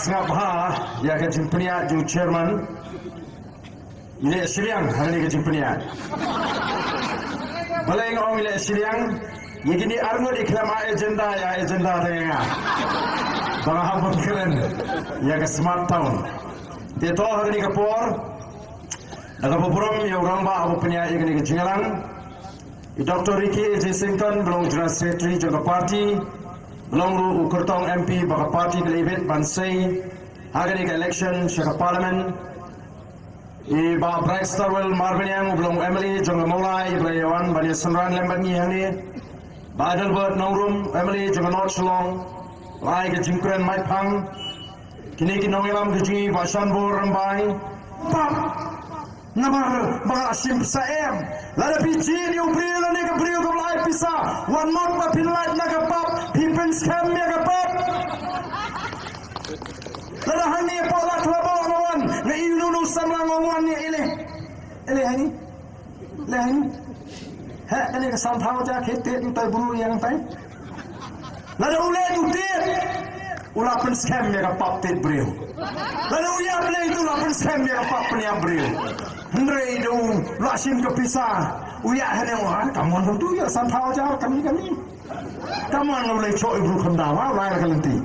sengap ya ke jimpeniat ju chairman ile siriang hari ke jimpeniat balai ngong ile siriang yegini arngot iklama agenda denga bang habon keren ya ke smart town teto hari ke por daga borom ya orang ba abu penya yegini ke jingalang Dr. Ricky Jacinton belum General Secretary jaga parti belum ru kertong MP baka parti kelebet bansai hari ke election jaga parlimen ba Bright Starwell Marvin yang belum Emily jaga mulai Ibrayawan bani senran lembat ni hani ba Adelbert Nongrum Emily jaga North Shillong lai ke jingkren mai pang kini kinongelam ke jingi ba Shanbor rambai pap Namar mga asim sa lada pijin yung brio na nega brio kong lai pisa one month pa pinlight na kapap pipen scam niya kapap lada hani po la trabaho ngawan na inunusan lang ngawan niya ili hani ha kani ka sampaw ja khitit yung tayo buru yang tay lada ulay utit ulapan scam niya kapap tit brio lada uyap na ito ulapan scam niya kapap niya brio Hendrai do lasim ke pisah uya hanya wah kamu tu ya sampau jauh kami kamu boleh coy bro kendawa lai kalenti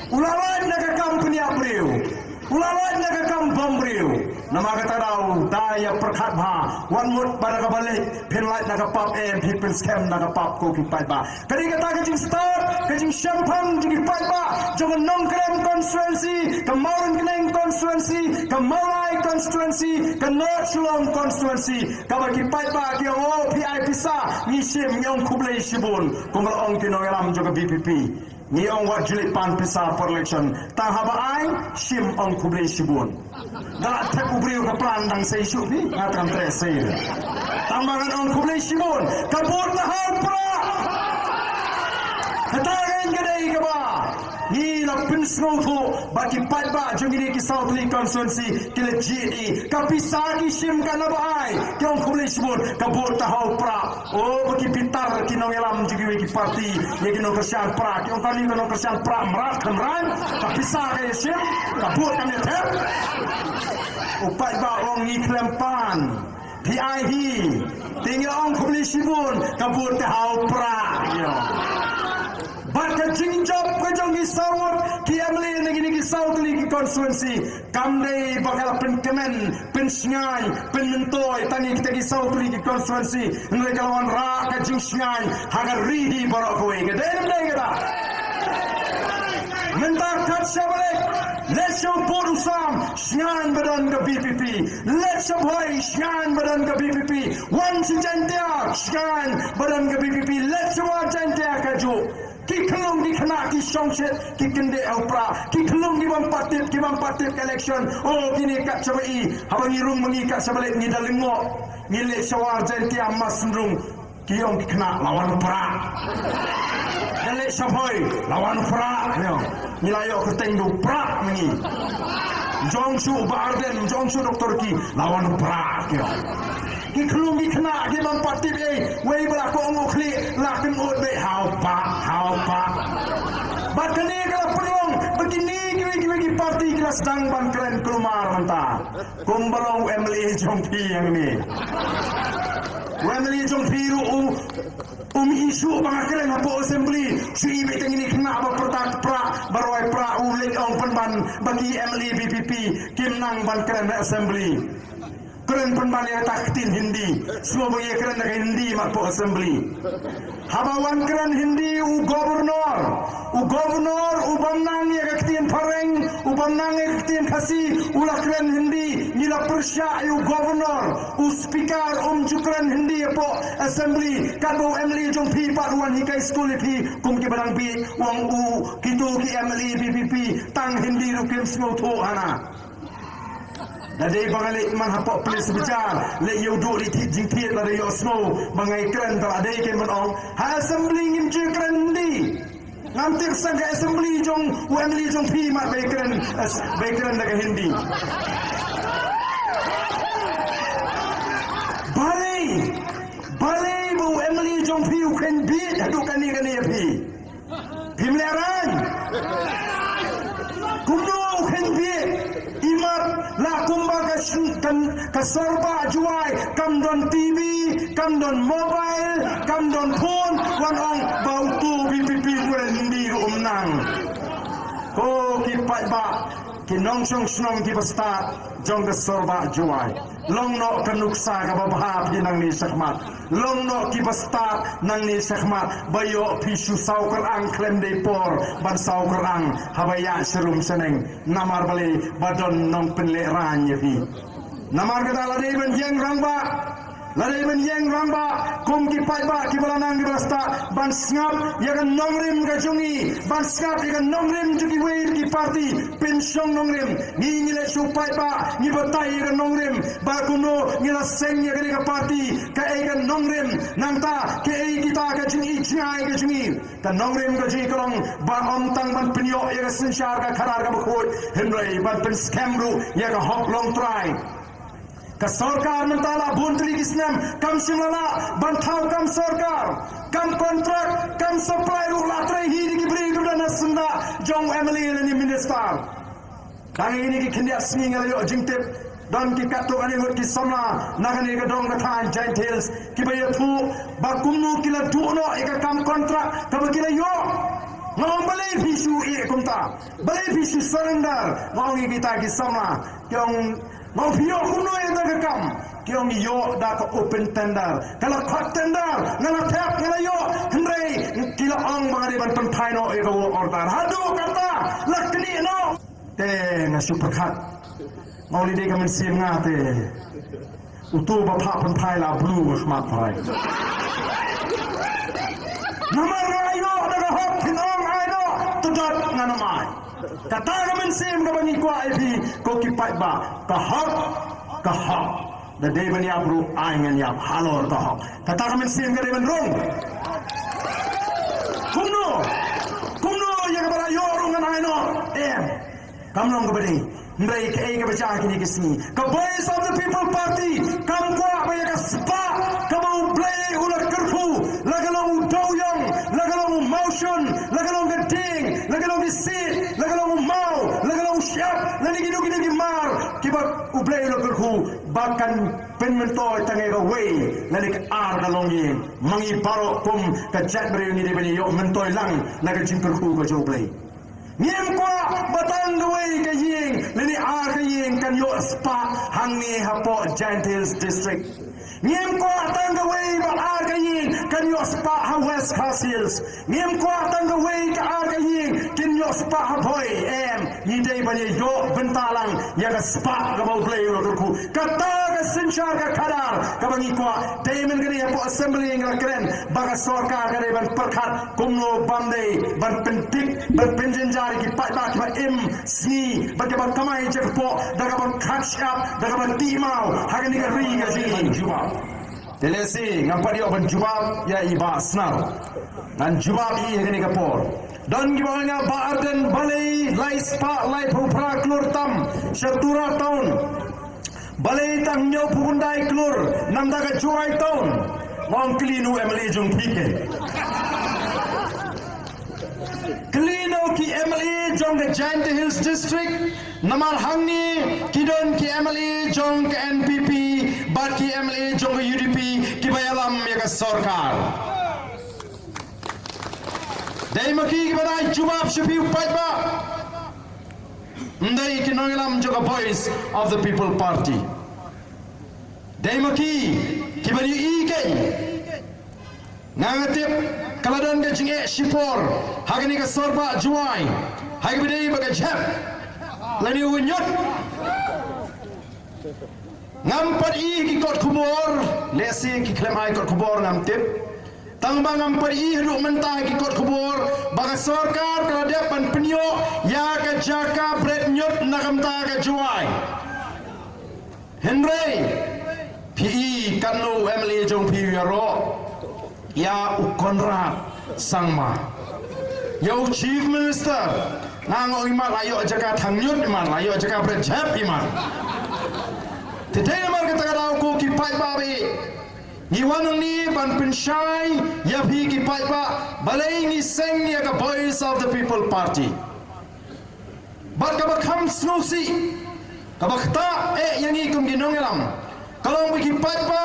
ulalain naga company abreu ulalain naga kampung breu nama kata dau daya perkat ba one mut pada kabalik penlight naga pop people scam naga pop ko kipai ba kali kata kajing start kajing champagne jing kipai ba jangan nongkrem constituency kemarin keneng constituency kemalai constituency ke North Shillong constituency kabak kipai ba kia PI pisa ngisim nyong kublai sibun kumal ong kinoelam juga BPP ni ong wat jilik pan pisa per election tang haba ai sim ong kublai sibun dalat tak kubriu ke plan dang sei syuk ni ngatan tres sei tambangan ong kublai sibun kabut lahal pra katakan kedai ke ba ni la pinsno tu bagi padba jengini ki South League constituency kile GE kapisa ki sim kana bai kyong kublai sibun kabut tahau pra bagi pintar kinongelam jigi ki parti ye kino kersian pra kyong kali kino kersian pra merat kemran kapisa ke sim kabut kami tep upat ba ong ni klempan PIH tinggal ong kublai sibun kabut tahau pra yo Baka jingjop kajong isawat ki Emily negini ki South League constituency kamdei bakal penkemen pensingai penentoy tani kita ki South League constituency mereka lawan ra kajing singai hagar ridi borok kowe gedem dai kita mendakat syabalik let's show bodusam singan badan ke BPP let's show boy singan badan ke BPP one sejantia singan badan ke BPP let's show sejantia kaju ki kelung di kena ki songset ki kende opera ki kelung di bampatit election gini kat sabai habang irung mengikat sabalik ni dalengok ngilek sawar jentia mas sendrung ki ong kena lawan opera dalek sabai lawan opera nilayo keteng do opera mengi Jongshu Barden Jongshu Dr. Ki lawan opera ki kelung di kena ki bampatit wei belako ngukli lakin be how pa bakani kalau peluang begini kiri parti kita sedang bangkren kelumar mentah kumbalong Emily Jongpi yang ini Emily Jongpi isu bangkren apa assembly si beteng ini kena apa pertak pra baroi pra ulik ong penban bagi Emily BPP kimnang bangkren assembly keren penbannya taktin Hindi semua bagi keren nak Hindi makpo assembly habawan keren Hindi u gubernur u bamnang ya kaktin pareng u bamnang ya kaktin kasi ulah keren Hindi nila persya u gubernur u speaker jukren Hindi po assembly kabo Emily Jongpi paruan hikai school pi kum ki barang bi wang u kitu ki Emily BPP tang Hindi rukim semua tu ana Dari bangalik man hapok please bicar le you do it jingkit la yo snow bangai keren tak ada ke man ong ha assembly ngim je keren di ngantik sang assembly jong Emily jong pi mat baikren dekat Hindi balai bu Emily jong pi kan beat aduh kani pi himleran kumno henbi imat la kumba ka sorba juai kam don TV kam don mobile kam don phone wan ong bau tu pipi kuren di nang ko ki pai ba ki nong snong ki basta jong ka sorba juai long no kanuksa ka babhap di nang ni sakmat long no ki basta nang ni sakmat bayo pisu sau kerang klem de por ban sau kerang habaya serum seneng namar bali badon nong penle ranye vi namar kata ladai ben jeng rangba ladai ben jeng rangba kum ki pai ba ki balanang ki basta ban ngap ya kan nongrim ka jungi ban ngap ya kan nongrim jugi weir ki parti pensiong nongrim ni ngile su pai ba ni batai ya kan nongrim ba kuno ngila seng ya ka parti ka e kan nongrim nangta ke e kita ka jungi jai ka jungi ka nongrim ka jungi kolong ba om tang ban penyo ya ka sensyar ka kharar ka bkhoi hemrai ban pen scam ru ya ka hok long try ka sarkar mentala buntri islam kam simala bantau kam sarkar kam kontrak kam supply ru latre hi di bri du dana sunda jong emily ni minister kang ini ki khindia singa yo jingtep dan ki kato ani hot ki samla nagani ka dong ka than giant hills ki bayo thu ba kumnu kila duno eka kam kontrak ka kila yo ngong balai bisu e kumta balai bisu surrender ngong kita ki samla kyong mau pio kuno yang dah kam kiong yo dah ke open tender kalau hot tender ngala tap ngala yo hendrai kila ong bangade ban penpai no e go order hadu kata lakni no te na super khat mau li de kam sim nga te utu ba pha penpai la blue smart phai namar yo dah hot kinong ai no tudot ngana mai kata kamen sim ka bani kwa ip ko ki pai ba ka hak da de bani abru aingan ya halor ka hak kata kamen sim ka de ban rong kumno ya ka bara yo rungan ai no kam long ka bani ndai ke ai ka bacha ki ni kisni ka voice of the people party kam kwa ba ya ka spa ka ba play ular karfu lagalong doyong lagalong motion lagalong ting lagalong sit lagalong mau lagalong siap lani ginu mar kiba ublay ular karfu bahkan penmentoy tangai ka way lani ka ar galong yin mangi baro kum ka jat beri ni de bani yo mentoy lang laga jim karfu ka joblay Ngiem kwa batang gawai ka ying lini ar ka ying kan yo spa hangi hapo Giant Hills District. Ngiem kwa tang gawai ba ar ka ying kan yo spa ha West Coast Hills. Ngiem kwa tang gawai ka ar ka ying kan yo spa ha boy ni dai bani yo bentalang ya ka spa ka bau play ro ku. Kata ka sinchar ka khadar ka bangi kwa Diamond ka ni hapo assembly ng kren baga sarkar ka ban perkhat kumno bande ban pentik ban penjenja ki pai ba ki ba si ba kamai je po daga ban catch up daga ban timau haga ni ka ri ga ji juba telesi ngapa dia ban juba ya iba snar nan juba i haga ni ka por dan ki ba nga ba arden balai lai spa lai phupra klur tam shatura town balai tang nyo pundai klur nam daga juai town wang klinu emily jung pike Klino ki MLA jong the Giant Hills District namal hangni kidon ki MLA jong ke NPP bat ki MLA jong ke UDP ki bayalam ya ka sarkar dai maki ki badai jubab shapi upai ba ndai ki nongilam jong voice of the people party dai maki ki bari ike nangatip kaladan ka jinge shipor hagani ka sorba juai hagi bidai baga jap lani unyot ngampat i ki kot kubor lesi ki klem ai kot kubor ngamtip tangba ngampat i hidu mentah ki kot kubor baga sarkar kala pan penyo ya ka jaka bret nyot nakamta ka juai Henry PE kanu MLA jong PWRO ya Konrad Sangma ya Chief Minister nango iman layo jaga thangyut iman layo jaga berjap iman today iman kita kadau ko ki pai babi ni wanang ni ban penshai ya bhi ki pai ba balai ni seng ni ka voice of the people party bat kabakam snusi kabakta yang ikum ginong elam kalau bagi patpa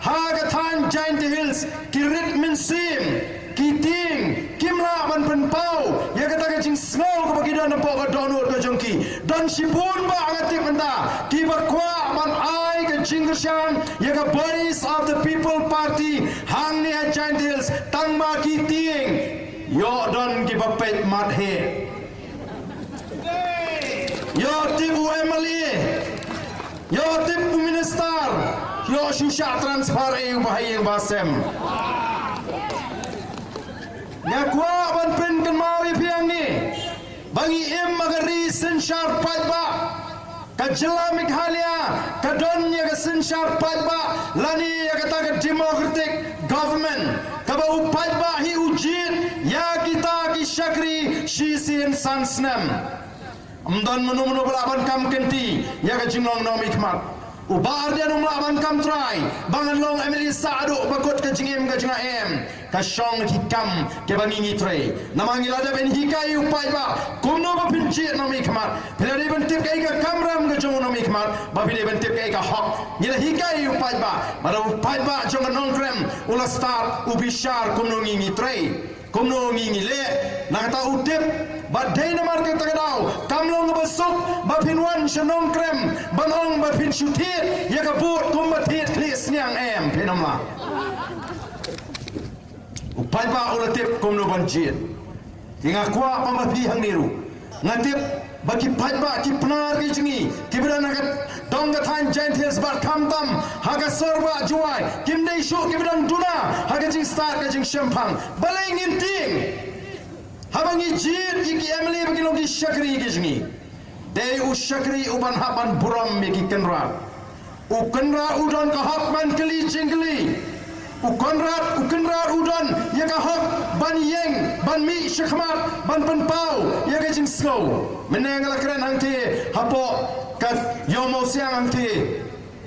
hagatan giant hills kirit minsim kiting kimla ban penpau ya kata kacing snow ke bagi dan nampak ke download ke jongki dan sipun ba angati benda kibat kwa ban ai ke jinggersian ya ke voice of the people party hang ni giant hills tangma kiting yo don kibat pet mat he yo tibu Emily yo tibu minister yo susah transfer yang bahaya basem ya kuah ban pen kan mau ipiang ni bangi magari sensar padba kajela Meghalaya kadonnya ke sensar padba lani ya kata ke democratic government kabau padba hi ujit ya kita ki syakri shisin sansnem amdan menu belaban kam kenti ya ke jinglong nom ikmat ubar dia nung laban kam try bangan long Emily Saadu bakut ke jingim ke jinga em ka syong hikam ke bangi ngitre namang ilada ben hikai upai ba kumno ba pinci nom ikmat pilari bentip kai ka kamram ke jong nom ikmat ba pilari bentip kai ka hok nila hikai upai ba bara upai ba jong nong krem ula start ubishar kumno ngitre kumno ngile na kata utip badai namar ke tagadaw kamlong besuk bapinwan shanong krem banong bapin syutit ya kabut kumbatit klis niang em pinamla upai ba ulatip kumno banjit tinga kwa pamapi hang niru ngatip bagi paiba ki penar ki jingi ki bedan nakat dong gathan giant hills bar kamtam haga sorba juai kim dei shu ki bedan duna haga jing star ka jing shampang balai nginting habangi jit iki Emily bagi logi syakri ki jingi dei u syakri uban haban buram mi ki kenra u kenra udon ka hakman keli jingli ukonrat udon ya ka hok ban yeng ban mi syakmat ban penpau ya ka jing slow menengala keren hangti hapo kat yomo siang hangti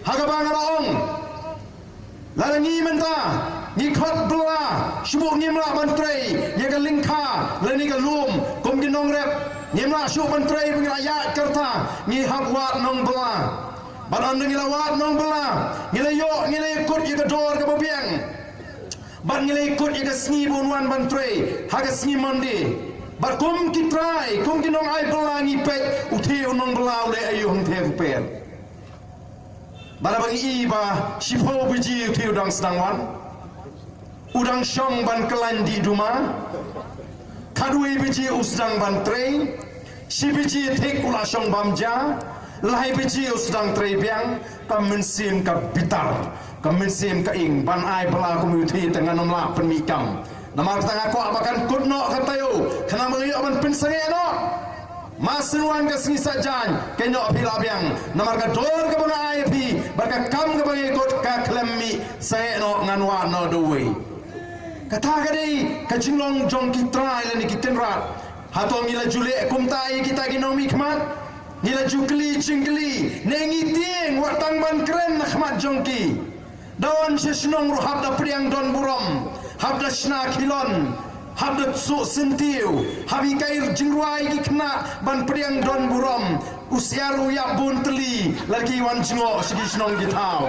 haga bangala ong lalangi menta ni khot bla shubuk ngimla bantrei ya ka lingkha lani ka lum kom ginong rep ngimla shubuk bantrei pengayat kerta ni hapwat nong bla baran ngilawat nong bela ngila ikut ya dor ke babiang ban ngila ikut ya sngi bunwan bantre haga sngi mandi bar kum kitrai kum kinong ai bela ngi pet uthi nong bela le ayu hong the per bara bagi iba shifo biji uthi udang sedangwan udang syong ban kelandi duma kadui biji usdang bantre si biji thik ula syong bamja lahai biji sedang terbiang kaminsim ka bitar kaminsim ka ing ban ai bala community dengan nomla penmikam namar tanga ko abakan kudno katayo kana mangi aban pinsange no masuan ka singi sajan kenyo pilabiang namar ka dor ka banga ai pi barka kam ka bangi kot ka klemmi sae no nganwa no duwe kata gadi ka jinglong jong kitra ile ni kitenrat hatong ila jule kumtai kita ginomi khmat nila jukli cingkli nengi tieng watang ban keren nakhmat jongki dawan sesnong ruhab da priang don burom habda shna kilon habda su sentiu habi kair jingruai ki kena ban priang don burom usiaru ya bun teli lagi wan jingo sigi snong gitau